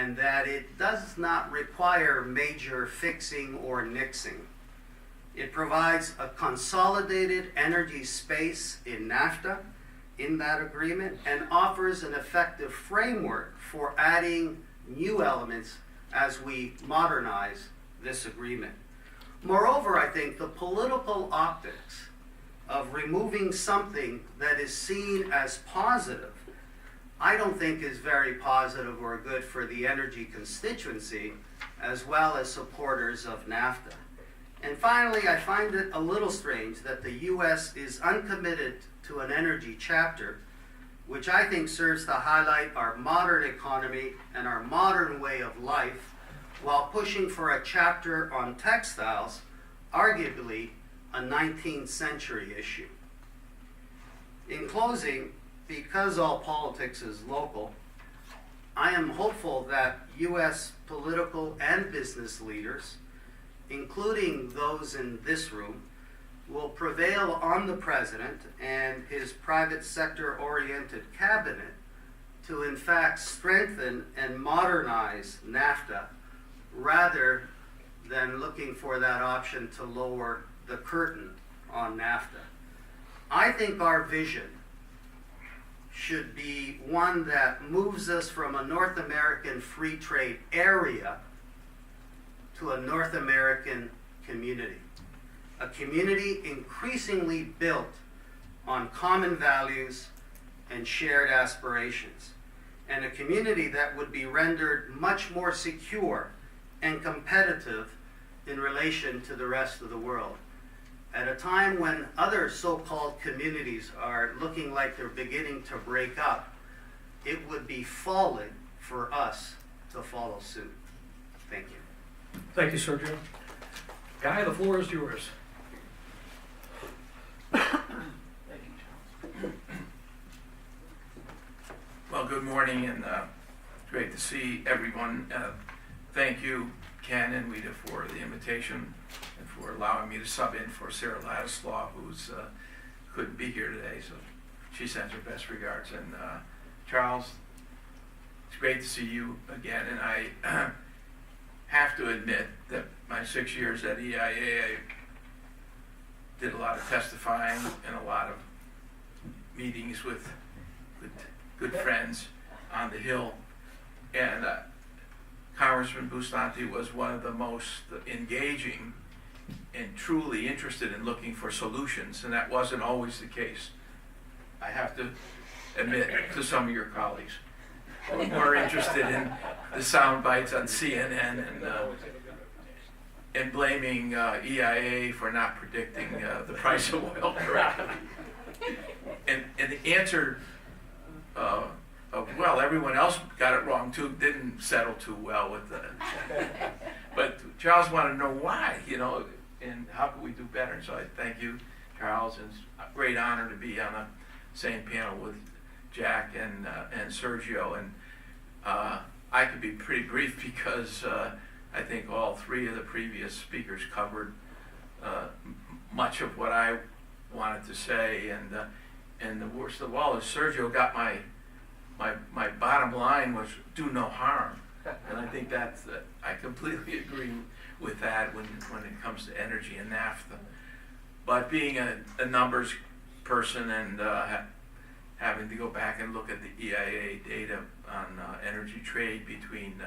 and that it does not require major fixing or nixing. It provides a consolidated energy space in NAFTA, in that agreement, and offers an effective framework for adding new elements as we modernize this agreement. Moreover, I think the political optics of removing something that is seen as positive, I don't think is very positive or good for the energy constituency, as well as supporters of NAFTA. And finally, I find it a little strange that the U.S. is uncommitted to an energy chapter, which I think serves to highlight our modern economy and our modern way of life, while pushing for a chapter on textiles, arguably a 19th century issue. In closing, because all politics is local, I am hopeful that U.S. political and business leaders, including those in this room, will prevail on the President and his private sector-oriented cabinet to in fact strengthen and modernize NAFTA rather than looking for that option to lower the curtain on NAFTA. I think our vision should be one that moves us from a North American free trade area to a North American community. A community increasingly built on common values and shared aspirations, and a community that would be rendered much more secure and competitive in relation to the rest of the world. At a time when other so-called communities are looking like they're beginning to break up, it would be folly for us to follow suit. Thank you. Thank you, Sergio. Guy, the floor is yours. Thank you, Charles. Well, good morning, and great to see everyone. Thank you, Ken and WITA, for the invitation and for allowing me to sub in for Sarah Ladislaw, who's couldn't be here today, so she sends her best regards. And Charles, it's great to see you again, and I have to admit that my 6 years at EIA, I did a lot of testifying and a lot of meetings with good friends on the Hill, and Congressman Bustamante was one of the most engaging and truly interested in looking for solutions, and that wasn't always the case. I have to admit to some of your colleagues who were more interested in the sound bites on CNN and blaming EIA for not predicting the price of oil correctly. And the answer of, well, everyone else got it wrong too, didn't settle too well with the, but Charles wanted to know why, and how could we do better. So I thank you, Charles, and it's a great honor to be on the same panel with Jack and Sergio. And I could be pretty brief because I think all three of the previous speakers covered much of what I wanted to say. And the worst of all is Sergio got my bottom line was do no harm. And I think that's, I completely agree with that when it comes to energy and NAFTA. But being a numbers person and having to go back and look at the EIA data on energy trade between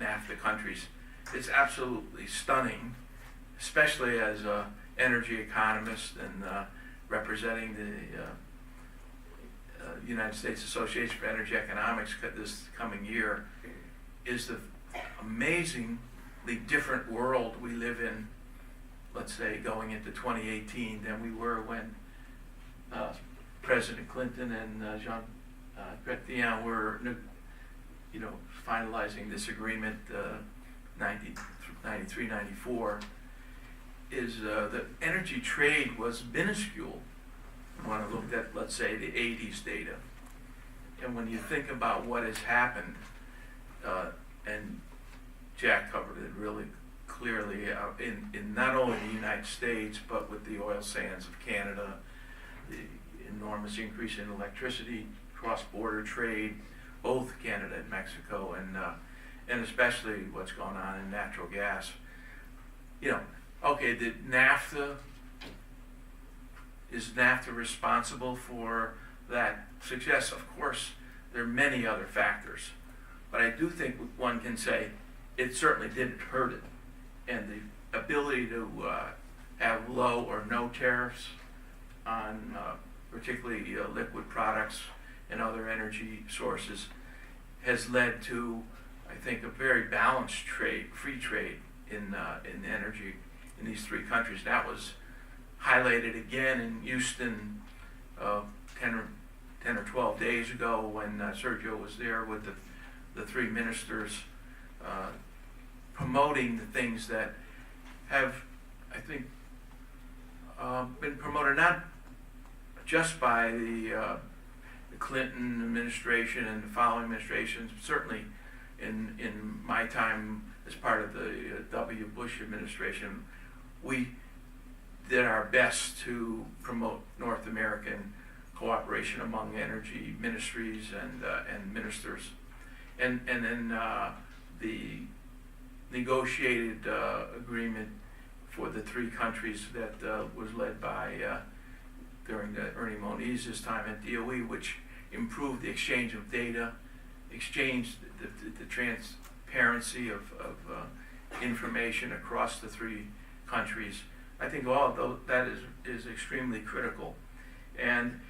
NAFTA countries, it's absolutely stunning, especially as an energy economist and representing the United States Association for Energy Economics this coming year, is the amazingly different world we live in, let's say, going into 2018 than we were when President Clinton and Jean Chrétien were, finalizing this agreement, 93, 94, is the energy trade was minuscule when I looked at, let's say, the 80s data. And when you think about what has happened, and Jack covered it really clearly, in not only the United States, but with the oil sands of Canada, the enormous increase in electricity, cross-border trade, both Canada and Mexico, and especially what's going on in natural gas. You know, okay, is NAFTA responsible for that success? Of course, there are many other factors, but I do think one can say it certainly didn't hurt it. And the ability to have low or no tariffs on particularly liquid products and other energy sources has led to, I think, a very balanced trade, free trade in energy in these three countries. That was highlighted again in Houston 10 or 12 days ago when Sergio was there with the three ministers promoting the things that have, I think, been promoted not just by the Clinton administration and the following administrations, certainly in my time as part of the W. Bush administration, we did our best to promote North American cooperation among energy ministries and ministers. And then the negotiated agreement for the three countries that was led by, during Ernie Moniz's time at DOE, which improved the exchange of data, exchanged the transparency of information across the three countries. I think all of those, that is extremely critical. And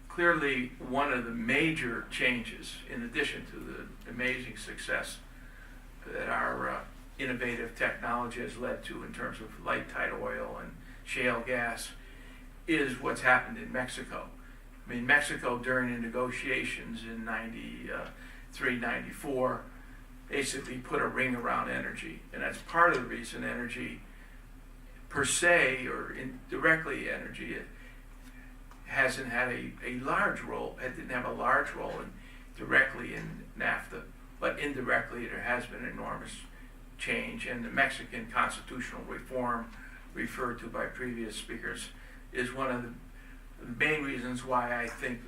clearly one of the major changes, in addition to the amazing success that our innovative technology has led to in terms of light tight oil and shale gas, is what's happened in Mexico. I mean, Mexico during the negotiations in 93, 94, basically put a ring around energy. And that's part of the reason energy per se, or indirectly energy, it hasn't had a large role, it didn't have a large role directly in NAFTA, but indirectly there has been enormous change. And the Mexican constitutional reform referred to by previous speakers is one of the main reasons why I think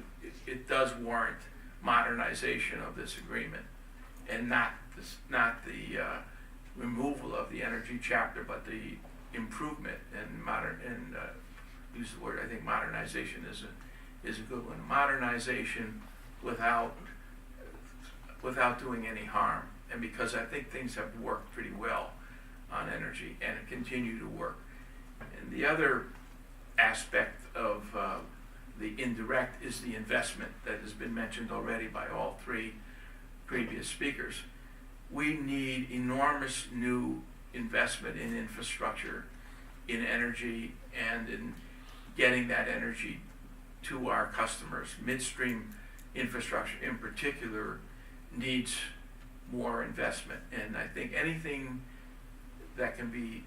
it does warrant modernization of this agreement, and not the removal of the energy chapter, but the improvement and use the word, I think modernization is a good one. Modernization without doing any harm, and because I think things have worked pretty well on energy and continue to work. And the other aspect of the indirect is the investment that has been mentioned already by all three previous speakers. We need enormous new investment in infrastructure, in energy, and in getting that energy to our customers. Midstream infrastructure in particular needs more investment, and I think anything that can be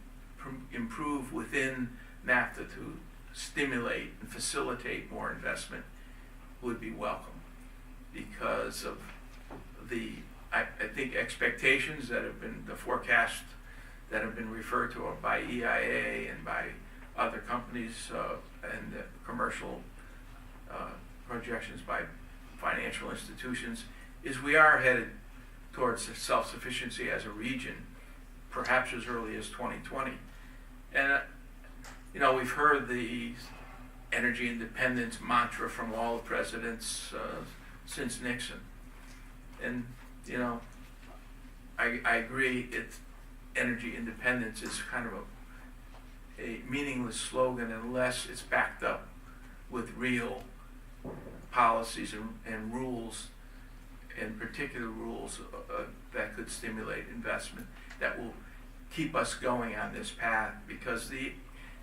improved within NAFTA to stimulate and facilitate more investment would be welcome, because of the I think expectations that have been, the forecast that have been referred to by EIA and by other companies and the commercial projections by financial institutions, is we are headed towards self-sufficiency as a region, perhaps as early as 2020. And you know, we've heard the energy independence mantra from all the presidents since Nixon. And you know, I agree, energy independence is kind of a meaningless slogan unless it's backed up with real policies and rules, and particular rules that could stimulate investment, that will keep us going on this path, because the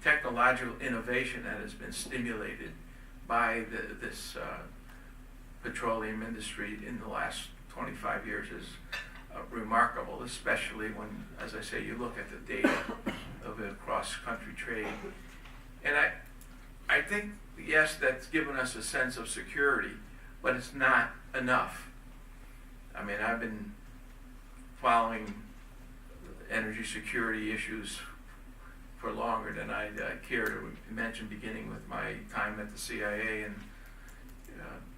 technological innovation that has been stimulated by this petroleum industry in the last 25 years is remarkable, especially when, as I say, you look at the data of a cross-country trade. And I think, yes, that's given us a sense of security, but it's not enough. I mean, I've been following energy security issues for longer than I'd care to mention, beginning with my time at the CIA, and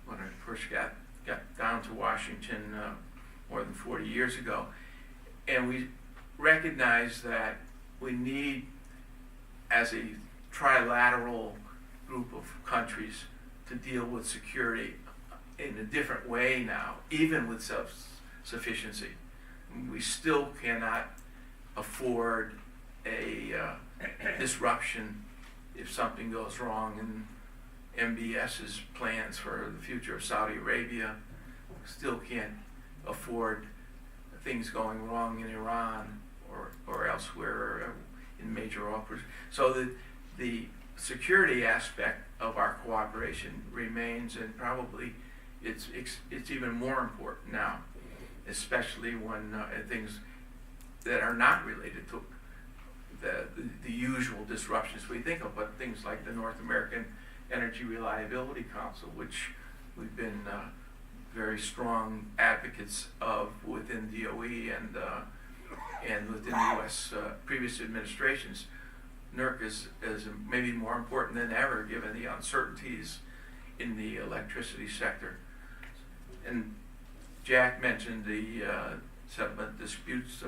when I first got down to Washington more than 40 years ago. And we recognize that we need, as a trilateral group of countries, to deal with security in a different way now, even with self-sufficiency. We still cannot afford a disruption if something goes wrong in MBS's plans for the future of Saudi Arabia. Still can't afford things going wrong in Iran or elsewhere in major oil producers. So the security aspect of our cooperation remains, and probably it's even more important now, especially when things that are not related to the usual disruptions we think of, but things like the North American Energy Reliability Council, which we've been very strong advocates of within DOE and within the U.S. Previous administrations. NERC is maybe more important than ever, given the uncertainties in the electricity sector. And Jack mentioned the settlement disputes,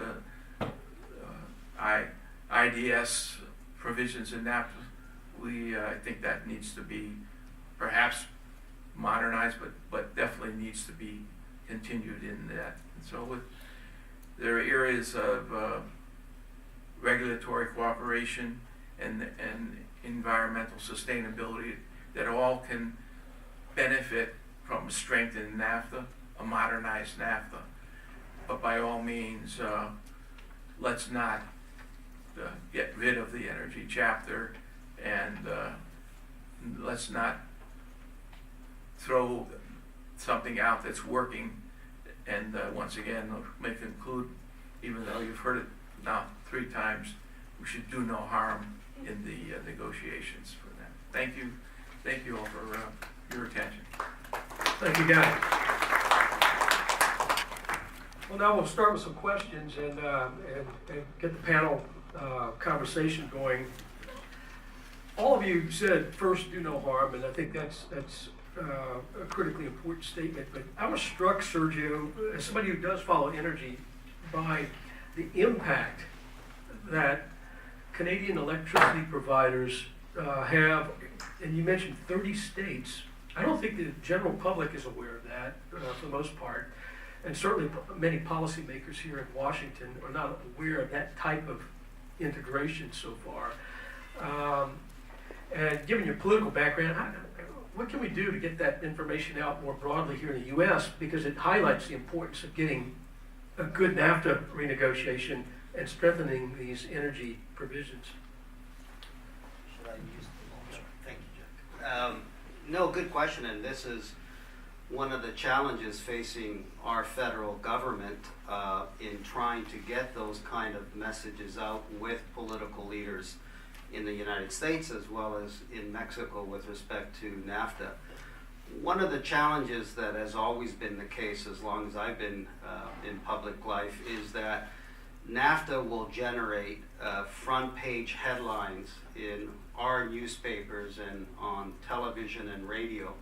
IDS provisions in NAFTA. I think that needs to be perhaps modernized, but definitely needs to be continued in that. And so there are areas of regulatory cooperation and environmental sustainability that all can benefit from a strengthened NAFTA, a modernized NAFTA. But by all means, let's not get rid of the energy chapter, and let's not throw something out that's working. And once again, let me conclude, even though you've heard it now 3 times, we should do no harm in the negotiations for that. Thank you all for your attention. Thank you, guys. Well, now we'll start with some questions and get the panel conversation going. All of you said first, do no harm, and I think that's a critically important statement. But I was struck, Sergio, as somebody who does follow energy, by the impact that Canadian electricity providers have, and you mentioned 30 states. I don't think the general public is aware of that for the most part, and certainly many policymakers here in Washington are not aware of that type of integration so far. And given your political background, what can we do to get that information out more broadly here in the U.S., because it highlights the importance of getting a good NAFTA renegotiation and strengthening these energy provisions? Should I use the Thank you, Jack. No, good question, and this is one of the challenges facing our federal government in trying to get those kind of messages out with political leaders in the United States as well as in Mexico with respect to NAFTA. One of the challenges that has always been the case as long as I've been in public life is that NAFTA will generate front page headlines in our newspapers and on television and radio.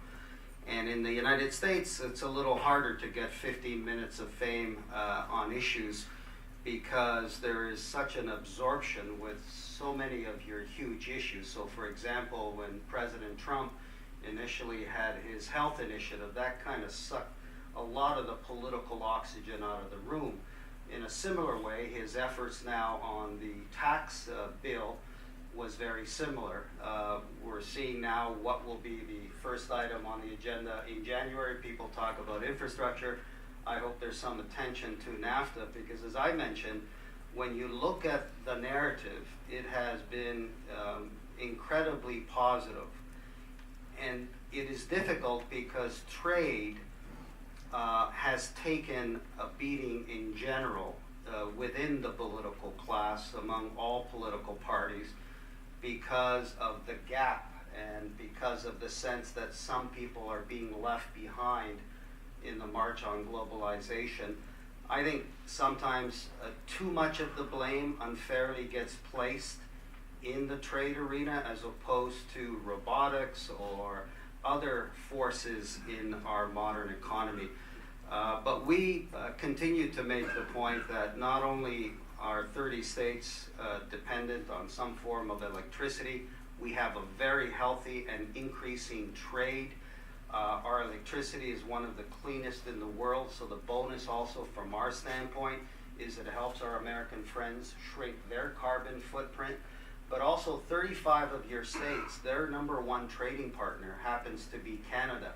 And in the United States, it's a little harder to get 15 minutes of fame on issues, because there is such an absorption with so many of your huge issues. So for example, when President Trump initially had his health initiative, that kind of sucked a lot of the political oxygen out of the room. In a similar way, his efforts now on the tax bill was very similar. We're seeing now what will be the first item on the agenda in January. People talk about infrastructure. I hope there's some attention to NAFTA, because as I mentioned, when you look at the narrative, it has been incredibly positive. And it is difficult because trade has taken a beating in general within the political class, among all political parties, because of the gap and because of the sense that some people are being left behind in the march on globalization. I think sometimes too much of the blame unfairly gets placed in the trade arena as opposed to robotics or other forces in our modern economy. But we continue to make the point that not only are 30 states dependent on some form of electricity, we have a very healthy and increasing trade. Our electricity is one of the cleanest in the world, so the bonus also from our standpoint is it helps our American friends shrink their carbon footprint. But also 35 of your states, their number one trading partner happens to be Canada.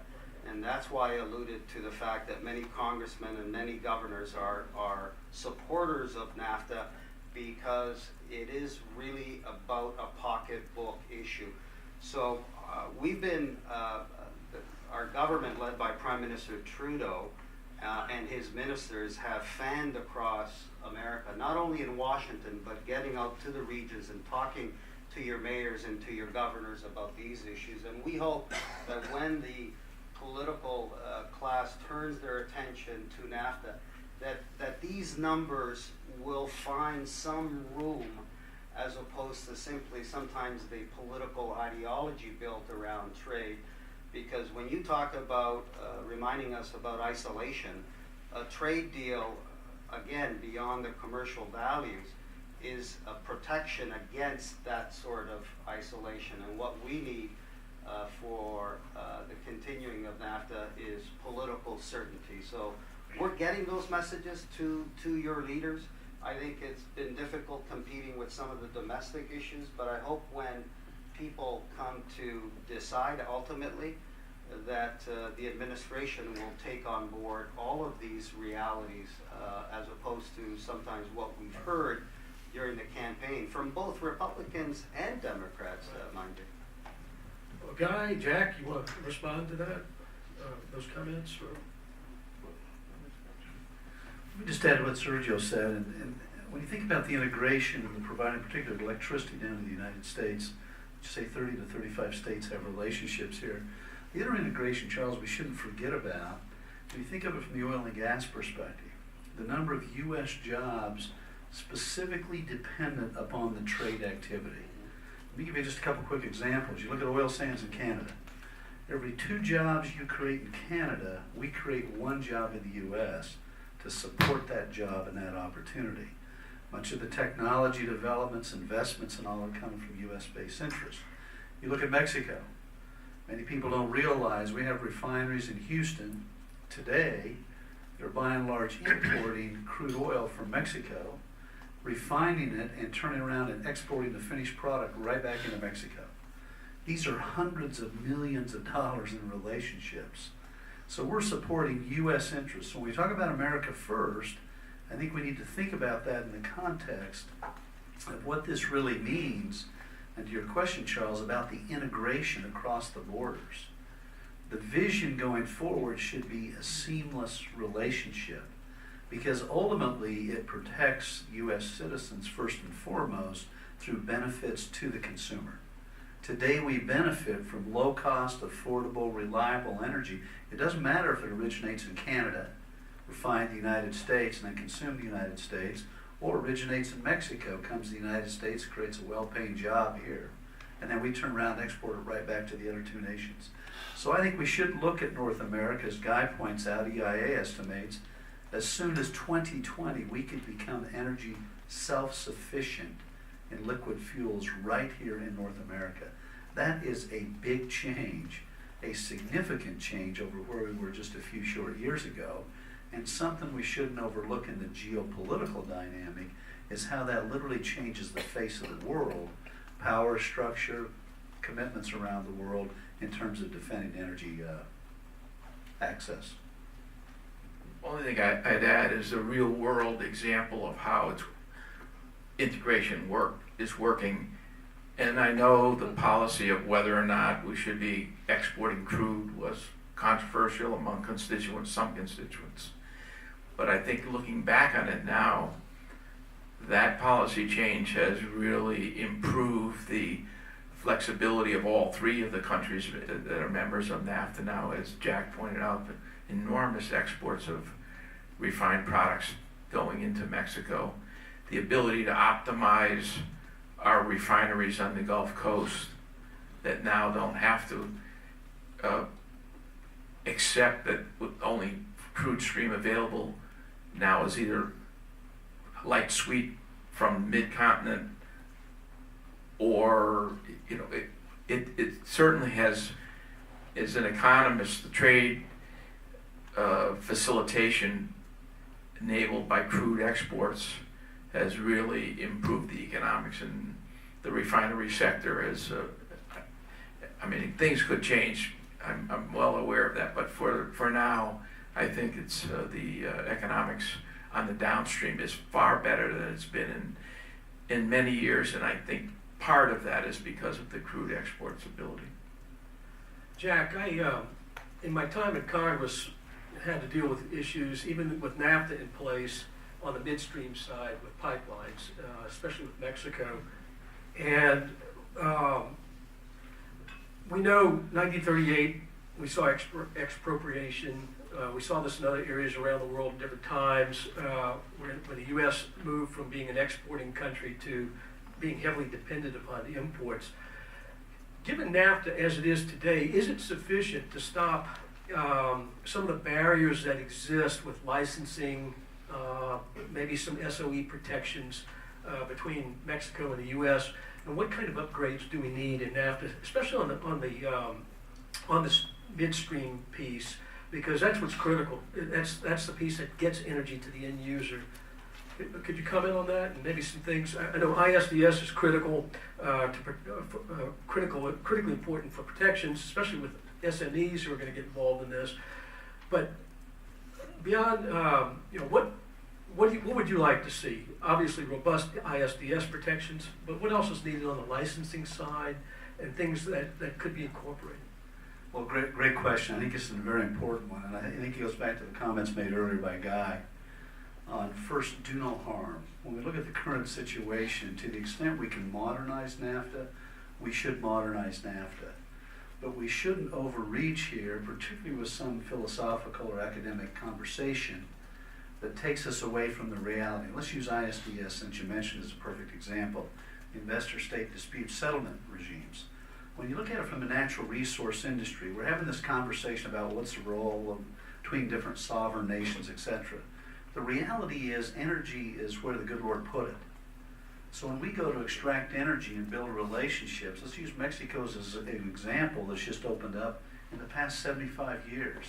And that's why I alluded to the fact that many congressmen and many governors are supporters of NAFTA, because it is really about a pocketbook issue. So we've been, our government led by Prime Minister Trudeau and his ministers have fanned across America, not only in Washington, but getting out to the regions and talking to your mayors and to your governors about these issues. And we hope that when the political class turns their attention to NAFTA, that these numbers will find some room, as opposed to simply sometimes the political ideology built around trade. Because when you talk about reminding us about isolation, a trade deal, again, beyond the commercial values, is a protection against that sort of isolation. And what we need for the continuing of NAFTA is political certainty. So we're getting those messages to your leaders. I think it's been difficult competing with some of the domestic issues, but I hope when people come to decide ultimately that the administration will take on board all of these realities as opposed to sometimes what we've heard during the campaign from both Republicans and Democrats, mind you. Well, Guy, Jack, you want to respond to that, those comments? Or? Let me just add to what Sergio said, and when you think about the integration and the providing particular electricity down to the United States, say 30 to 35 states have relationships here. The integration, Charles, we shouldn't forget about, when you think of it from the oil and gas perspective, the number of U.S. jobs specifically dependent upon the trade activity. Let me give you just a couple quick examples. You look at oil sands in Canada. Every 2 jobs you create in Canada, we create 1 job in the U.S. to support that job and that opportunity. Much of the technology developments, investments, and all are coming from U.S.-based interests. You look at Mexico. Many people don't realize we have refineries in Houston today. They're by and large importing crude oil from Mexico, refining it, and turning around and exporting the finished product right back into Mexico. These are hundreds of millions of dollars in relationships. So we're supporting U.S. interests. When we talk about America first, I think we need to think about that in the context of what this really means. And to your question, Charles, about the integration across the borders. The vision going forward should be a seamless relationship, because ultimately it protects U.S. citizens first and foremost through benefits to the consumer. Today we benefit from low-cost, affordable, reliable energy. It doesn't matter if it originates in Canada, refined in the United States, and then consumed in the United States, or originates in Mexico, comes to the United States, creates a well-paying job here, and then we turn around and export it right back to the other 2 nations. So I think we should look at North America, as Guy points out, EIA estimates, as soon as 2020 we could become energy self-sufficient in liquid fuels right here in North America. That is a big change, a significant change over where we were just a few short years ago. And something we shouldn't overlook in the geopolitical dynamic is how that literally changes the face of the world, power structure, commitments around the world in terms of defending energy access. Only thing I'd add is a real world example of how integration is working. And I know the policy of whether or not we should be exporting crude was controversial among some constituents. But I think looking back on it now, that policy change has really improved the flexibility of all 3 of the countries that are members of NAFTA now. As Jack pointed out, enormous exports of refined products going into Mexico. The ability to optimize our refineries on the Gulf Coast that now don't have to accept that only crude stream available now is either light sweet from mid-continent, or, you know, it certainly has, as an economist, the trade facilitation enabled by crude exports has really improved the economics, and the refinery sector has, I mean, things could change. I'm well aware of that, but for now, I think it's the economics on the downstream is far better than it's been in many years, and I think part of that is because of the crude exports ability. Jack, in my time in Congress, had to deal with issues, even with NAFTA in place, on the midstream side with pipelines, especially with Mexico. And we know 1938, we saw expropriation. We saw this in other areas around the world at different times, when the U.S. moved from being an exporting country to being heavily dependent upon the imports. Given NAFTA as it is today, is it sufficient to stop some of the barriers that exist with licensing, maybe some SOE protections between Mexico and the U.S., and what kind of upgrades do we need in NAFTA, especially on this midstream piece, because that's what's critical. That's the piece that gets energy to the end user. Could you comment on that, and maybe some things? I know ISDS is critical, critically important for protections, especially with SMEs who are going to get involved in this. But beyond, what would you like to see? Obviously, robust ISDS protections, but what else is needed on the licensing side and things that could be incorporated? Well, great question. I think it's a very important one, and I think it goes back to the comments made earlier by Guy on first, do no harm. When we look at the current situation, to the extent we can modernize NAFTA, we should modernize NAFTA. But we shouldn't overreach here, particularly with some philosophical or academic conversation that takes us away from the reality. Let's use ISDS, since you mentioned, as a perfect example, investor-state dispute settlement regimes. When you look at it from the natural resource industry, we're having this conversation about what's the role between different sovereign nations, etc. The reality is energy is where the good Lord put it. So when we go to extract energy and build relationships, let's use Mexico as an example that's just opened up in the past 75 years.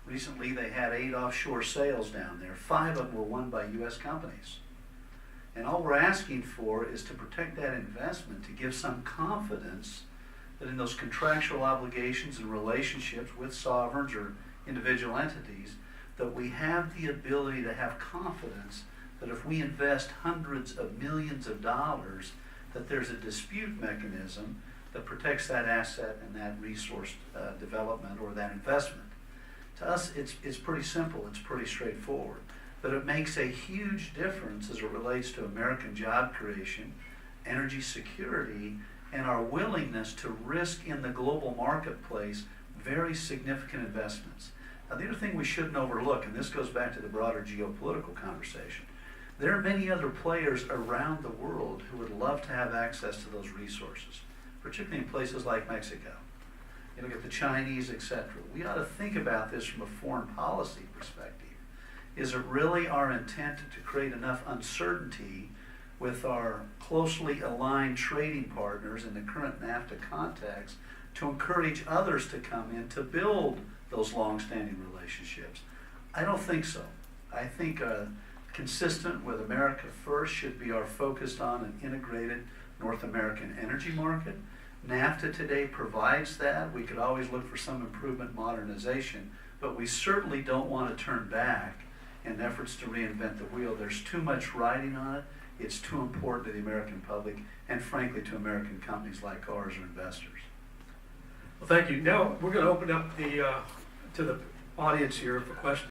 Recently they had 8 offshore sales down there. 5 of them were won by U.S. companies. And all we're asking for is to protect that investment, to give some confidence that in those contractual obligations and relationships with sovereigns or individual entities, that we have the ability to have confidence that if we invest hundreds of millions of dollars, that there's a dispute mechanism that protects that asset and that resource development or that investment. To us, it's pretty simple, it's pretty straightforward, but it makes a huge difference as it relates to American job creation, energy security, and our willingness to risk in the global marketplace very significant investments. Now, the other thing we shouldn't overlook, and this goes back to the broader geopolitical conversation, there are many other players around the world who would love to have access to those resources, particularly in places like Mexico. You look at the Chinese, etc. We ought to think about this from a foreign policy perspective. Is it really our intent to create enough uncertainty with our closely aligned trading partners in the current NAFTA context to encourage others to come in to build those long-standing relationships? I don't think so. I think consistent with America First should be our focus on an integrated North American energy market. NAFTA today provides that. We could always look for some improvement, modernization, but we certainly don't want to turn back in efforts to reinvent the wheel. There's too much riding on it. It's too important to the American public and frankly to American companies like ours or investors. Well, thank you. Now we're going to open up to the audience here for questions.